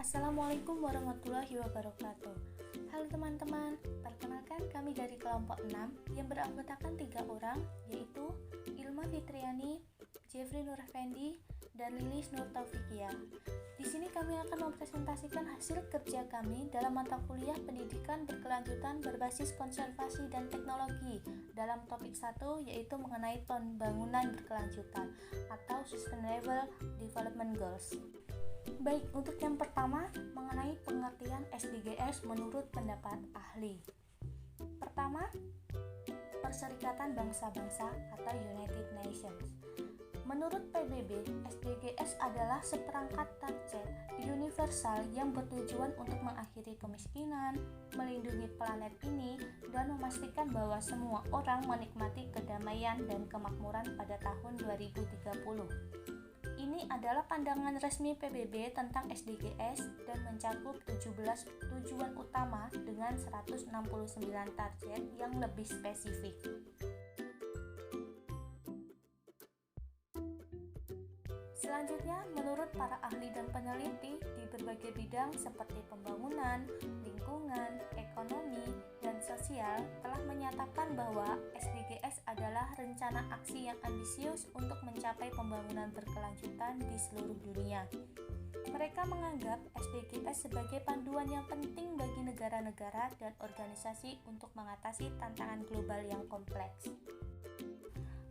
Assalamualaikum warahmatullahi wabarakatuh. Halo teman-teman, perkenalkan kami dari kelompok 6 yang beranggotakan 3 orang, yaitu Ilma Fitriani, Jeffrey Nur Effendi, dan Lilis Nur Taufikia. Di sini kami akan mempresentasikan hasil kerja kami dalam mata kuliah pendidikan berkelanjutan berbasis konservasi dan teknologi dalam topik 1, yaitu mengenai pembangunan berkelanjutan atau Sustainable Development Goals. Baik, untuk yang pertama mengenai pengertian SDGs menurut pendapat ahli. Pertama, Perserikatan Bangsa-Bangsa atau United Nations. Menurut PBB, SDGs adalah seperangkat target universal yang bertujuan untuk mengakhiri kemiskinan, melindungi planet ini, dan memastikan bahwa semua orang menikmati kedamaian dan kemakmuran pada tahun 2030. Ini adalah pandangan resmi PBB tentang SDGs dan mencakup 17 tujuan utama dengan 169 target yang lebih spesifik. Selanjutnya, menurut para ahli dan peneliti di berbagai bidang seperti pembangunan, lingkungan, ekonomi, dan sosial telah menyatakan bahwa SDGs adalah rencana aksi yang ambisius untuk mencapai pembangunan berkelanjutan di seluruh dunia. Mereka menganggap SDGs sebagai panduan yang penting bagi negara-negara dan organisasi untuk mengatasi tantangan global yang kompleks.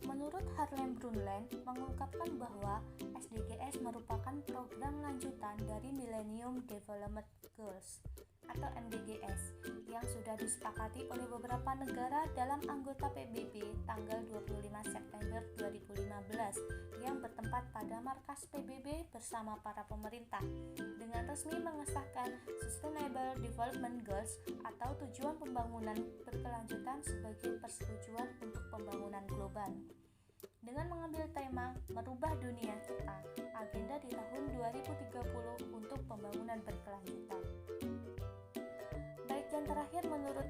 Menurut Harlem Brundtland mengungkapkan bahwa SDGs merupakan program lanjutan dari Millennium Development Goals atau MDGs yang sudah disepakati oleh beberapa negara dalam anggota PBB tanggal 25 September 2015 yang bertempat pada markas PBB bersama para pemerintah dengan resmi mengesahkan Sustainable Development Goals atau tujuan pembangunan berkelanjutan sebagai persetujuan untuk pembangunan global. Dengan mengambil tema merubah dunia kita, agenda di tahun 2030 untuk pembangunan berkelanjutan. Baik, yang terakhir menurut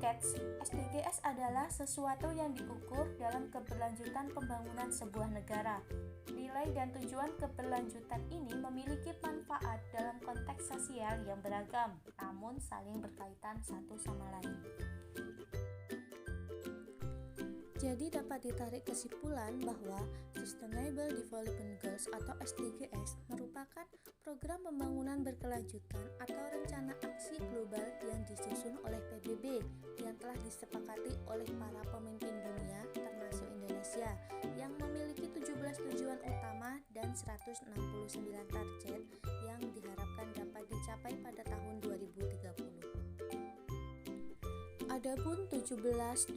Katz, SDGs adalah sesuatu yang diukur dalam keberlanjutan pembangunan sebuah negara. Nilai dan tujuan keberlanjutan ini memiliki manfaat dalam konteks sosial yang beragam, namun saling berkaitan satu sama lain. Jadi dapat ditarik kesimpulan bahwa Sustainable Development Goals atau SDGs merupakan program pembangunan berkelanjutan atau rencana aksi global yang disusun oleh PBB yang telah disepakati oleh para pemimpin dunia termasuk Indonesia yang memiliki 17 tujuan utama dan 169 target yang diharapkan dapat dicapai pada tahun 2030. Adapun 17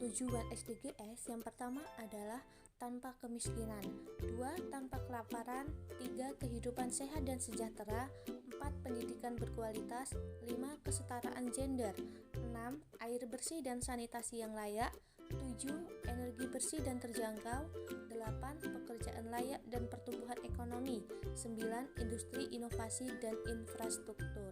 tujuan SDGs, yang pertama adalah tanpa kemiskinan, 2 tanpa kelaparan, 3 kehidupan sehat dan sejahtera, 4 pendidikan berkualitas, 5 kesetaraan gender, 6 air bersih dan sanitasi yang layak, 7 energi bersih dan terjangkau, 8 pekerjaan layak dan pertumbuhan ekonomi, 9 industri inovasi dan infrastruktur.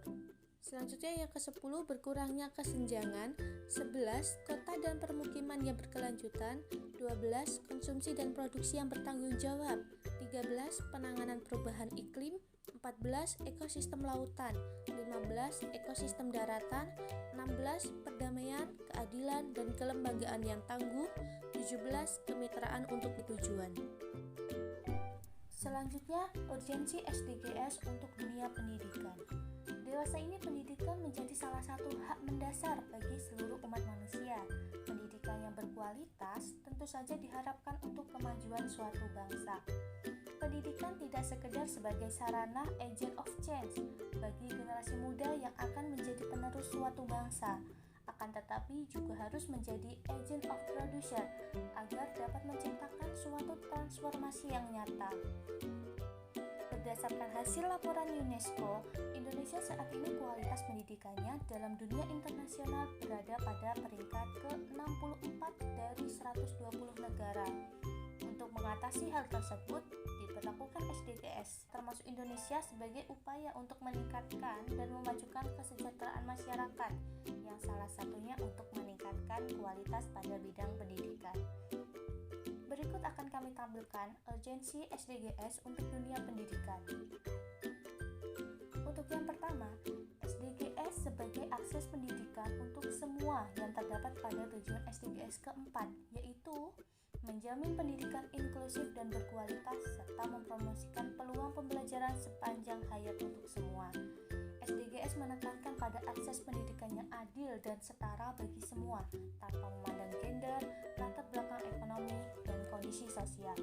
Selanjutnya yang ke-10 berkurangnya kesenjangan, 11 kota dan permukiman yang berkelanjutan, 12 konsumsi dan produksi yang bertanggung jawab, 13 penanganan perubahan iklim, 14 ekosistem lautan, 15 ekosistem daratan, 16 perdamaian, keadilan dan kelembagaan yang tangguh, 17 kemitraan untuk tujuan. Selanjutnya, urgensi SDGs untuk dunia pendidikan. Dewasa ini pendidikan menjadi salah satu hak mendasar bagi seluruh umat manusia. Pendidikan yang berkualitas tentu saja diharapkan untuk kemajuan suatu bangsa. Pendidikan tidak sekedar sebagai sarana agent of change bagi generasi muda yang akan menjadi penerus suatu bangsa, akan tetapi juga harus menjadi agent of producer agar dapat menciptakan suatu transformasi yang nyata. Berdasarkan hasil laporan UNESCO, Indonesia saat ini kualitas pendidikannya dalam dunia internasional berada pada peringkat ke-64 dari 120 negara. Untuk mengatasi hal tersebut, diberlakukan SDGs, termasuk Indonesia sebagai upaya untuk meningkatkan dan memajukan kesejahteraan masyarakat, yang salah satunya untuk meningkatkan kualitas pada bidang pendidikan. Berikut akan kami tampilkan urgensi SDGs untuk dunia pendidikan. Untuk sebagai akses pendidikan untuk semua yang terdapat pada tujuan SDGs keempat, yaitu menjamin pendidikan inklusif dan berkualitas serta mempromosikan peluang pembelajaran sepanjang hayat untuk semua. SDGs menekankan pada akses pendidikan yang adil dan setara bagi semua, tanpa memandang gender, latar belakang ekonomi, dan kondisi sosial.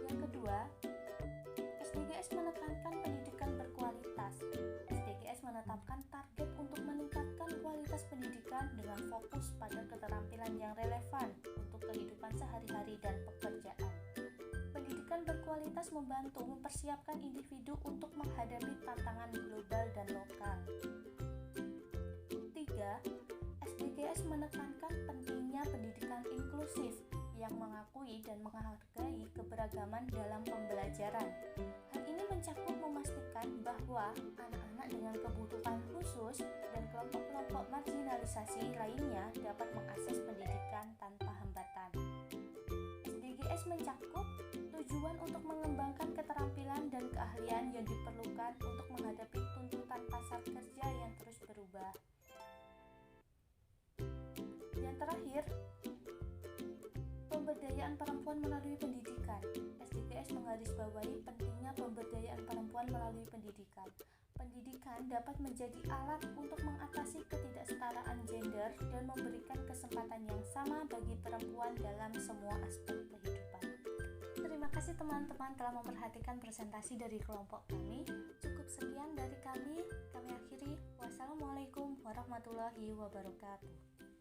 Yang kedua, SDGs menekankan pendidikan berkualitas. SDGs menetapkan target untuk meningkatkan kualitas pendidikan dengan fokus pada keterampilan yang relevan untuk kehidupan sehari-hari dan pekerjaan. Pendidikan berkualitas membantu mempersiapkan individu untuk menghadapi tantangan global dan lokal. 3. SDGs menekankan pentingnya pendidikan inklusif yang mengakui dan menghargai keberagaman dalam pembelajaran. Hal ini mencakup memastikan bahwa anak-anak dengan kebutuhan khusus dan kelompok-kelompok marginalisasi lainnya dapat mengakses pendidikan tanpa hambatan. SDGs mencakup tujuan untuk mengembangkan keterampilan dan keahlian yang diperlukan untuk menghadapi tuntutan pasar kerja yang terus berubah. Yang terakhir, pemberdayaan perempuan melalui pendidikan. SDGs menggarisbawahi pentingnya pemberdayaan perempuan melalui pendidikan. Pendidikan dapat menjadi alat untuk mengatasi ketidaksetaraan gender dan memberikan kesempatan yang sama bagi perempuan dalam semua aspek kehidupan. Terima kasih teman-teman telah memperhatikan presentasi dari kelompok kami. Cukup sekian dari kami akhiri. Wassalamualaikum warahmatullahi wabarakatuh.